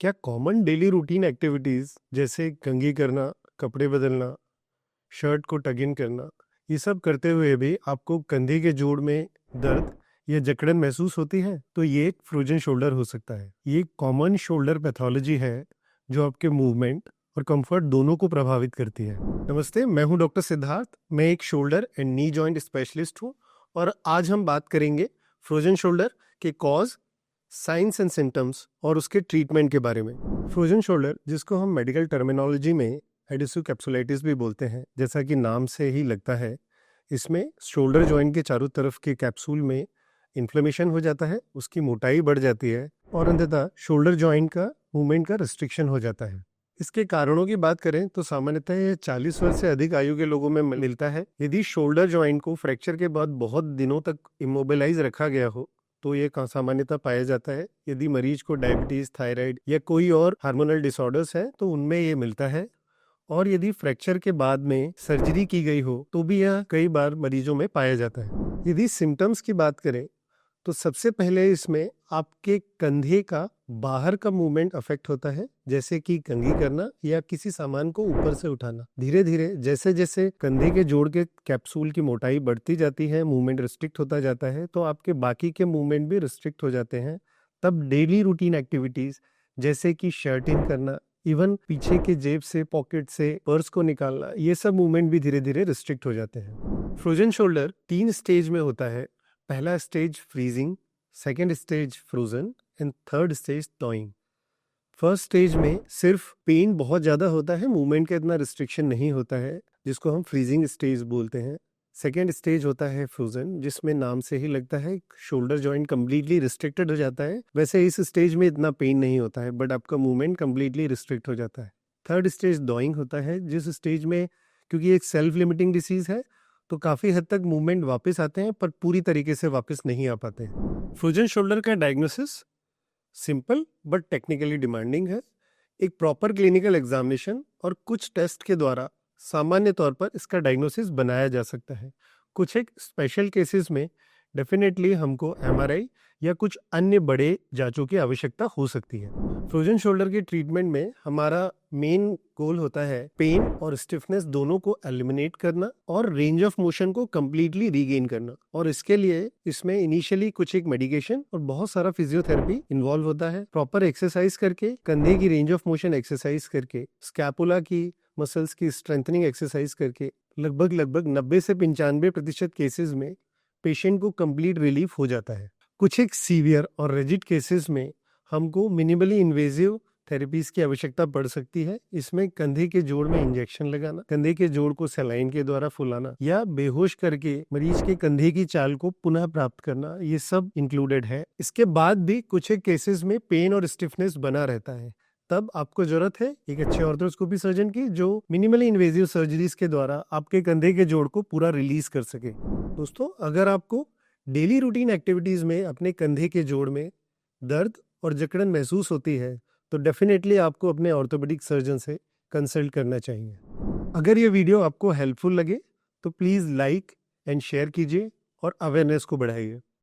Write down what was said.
क्या common daily routine activities जैसे कंघी करना, कपड़े बदलना, शर्ट को टग इन करना, ये सब करते हुए भी आपको कंधे के जोड़ में दर्द या जकड़न महसूस होती है, तो ये एक फ्रोजन शोल्डर हो सकता है। ये एक कॉमन शोल्डर पैथोलॉजी है जो आपके मूवमेंट और कंफर्ट दोनों को प्रभावित करती है। नमस्ते, मैं हूं डॉक्टर सिद्धार्थ। मैं एक shoulder and knee joint specialist हूं और आज हम बात करेंगे फ्रोजन शोल्डर के कॉज, साइंस एंड सिम्टम्स और उसके ट्रीटमेंट के बारे में। फ्रोजन शोल्डर, जिसको हम मेडिकल टर्मिनोलॉजी में एडिसिव कैप्सुलाइटिस भी बोलते हैं, जैसा कि नाम से ही लगता है, इसमें शोल्डर जॉइंट के चारों तरफ के कैप्सूल में इन्फ्लेमेशन हो जाता है, उसकी मोटाई बढ़ जाती है और अंततः शोल्डर जॉइंट का मूवमेंट का रिस्ट्रिक्शन हो जाता है। इसके कारणों की बात करें तो सामान्यतः यह 40 वर्ष से अधिक आयु के लोगों में मिलता है। यदि शोल्डर जॉइंट को फ्रैक्चर के बाद बहुत दिनों तक इमोबिलाइज रखा गया हो तो ये सामान्यतः पाया जाता है। यदि मरीज को डायबिटीज, थायराइड या कोई और हार्मोनल डिसऑर्डर्स है तो उनमें ये मिलता है। और यदि फ्रैक्चर के बाद में सर्जरी की गई हो तो भी यह कई बार मरीजों में पाया जाता है। यदि सिम्टम्स की बात करें तो सबसे पहले इसमें आपके कंधे का बाहर का मूवमेंट अफेक्ट होता है, जैसे कि कंघी करना या किसी सामान को ऊपर से उठाना। धीरे धीरे जैसे जैसे कंधे के जोड़ के कैप्सूल की मोटाई बढ़ती जाती है, मूवमेंट रिस्ट्रिक्ट होता जाता है, तो आपके बाकी के मूवमेंट भी रिस्ट्रिक्ट हो जाते हैं। तब डेली रूटीन एक्टिविटीज जैसे कि शर्ट इन करना, इवन पीछे के जेब से, पॉकेट से पर्स को निकालना, ये सब मूवमेंट भी धीरे धीरे रिस्ट्रिक्ट हो जाते हैं। फ्रोजन शोल्डर 3 स्टेज में होता है। पहला stage freezing, second stage frozen and third stage थॉइंग। First stage में सिर्फ पेन बहुत ज्यादा होता है, मूवमेंट का इतना रिस्ट्रिक्शन नहीं होता है, जिसको हम फ्रीजिंग स्टेज बोलते हैं। सेकेंड स्टेज होता है फ्रोजन, जिसमें नाम से ही लगता है शोल्डर जॉइंट कंप्लीटली रिस्ट्रिक्टेड हो जाता है। वैसे इस स्टेज में इतना पेन नहीं होता है, बट आपका मूवमेंट कंप्लीटली रिस्ट्रिक्ट हो जाता है। थर्ड स्टेज डॉइंग होता है, जिस स्टेज में, क्योंकि एक सेल्फ लिमिटिंग डिसीज है, तो काफी हद तक मूवमेंट वापस आते हैं पर पूरी तरीके से वापस नहीं आ पाते हैं। फ्रोजन शोल्डर का diagnosis simple but technically demanding है। एक प्रॉपर क्लिनिकल एग्जामिनेशन और कुछ टेस्ट के द्वारा सामान्य तौर पर इसका डायग्नोसिस बनाया जा सकता है। कुछ एक स्पेशल केसेस में डेफिनेटली हमको एमआरआई या कुछ अन्य बड़े जांचों की आवश्यकता हो सकती है। फ्रोजन शोल्डर के ट्रीटमेंट में हमारा मेन गोल होता है पेन और स्टिफनेस दोनों को एलिमिनेट करना और रेंज ऑफ मोशन को कंप्लीटली रीगेन करना। और इसके लिए इसमें इनिशियली कुछ एक मेडिकेशन और बहुत सारा फिजियोथेरेपी इन्वॉल्व होता है। प्रॉपर एक्सरसाइज करके, कंधे की रेंज ऑफ मोशन एक्सरसाइज करके, स्कैपुला की मसल्स की स्ट्रेंथनिंग एक्सरसाइज करके लगभग 90 से 95% केसेस में पेशेंट को कंप्लीट रिलीफ हो जाता है। कुछ एक सीवियर और रिजिड केसेस में हमको मिनिमली इन्वेजिव थेरेपीज की आवश्यकता पड़ सकती है। इसमें कंधे के जोड़ में इंजेक्शन लगाना, कंधे के जोड़ को सलाइन के द्वारा फुलाना या बेहोश करके मरीज के कंधे की चाल को पुनः प्राप्त करना, ये सब इंक्लूडेड है। इसके बाद भी कुछ एक केसेस में पेन और स्टिफनेस बना रहता है। तब आपको जरूरत है एक अच्छे ऑर्थोस्कोपी सर्जन की, जो मिनिमली इन्वेजिव सर्जरीज के द्वारा आपके कंधे के जोड़ को पूरा रिलीज कर सके। दोस्तों, अगर आपको डेली रूटीन एक्टिविटीज में अपने कंधे के जोड़ में दर्द और जकड़न महसूस होती है तो डेफिनेटली आपको अपने ऑर्थोपेडिक सर्जन से कंसल्ट करना चाहिए। अगर ये वीडियो आपको हेल्पफुल लगे तो प्लीज़ लाइक एंड शेयर कीजिए और अवेयरनेस को बढ़ाइए।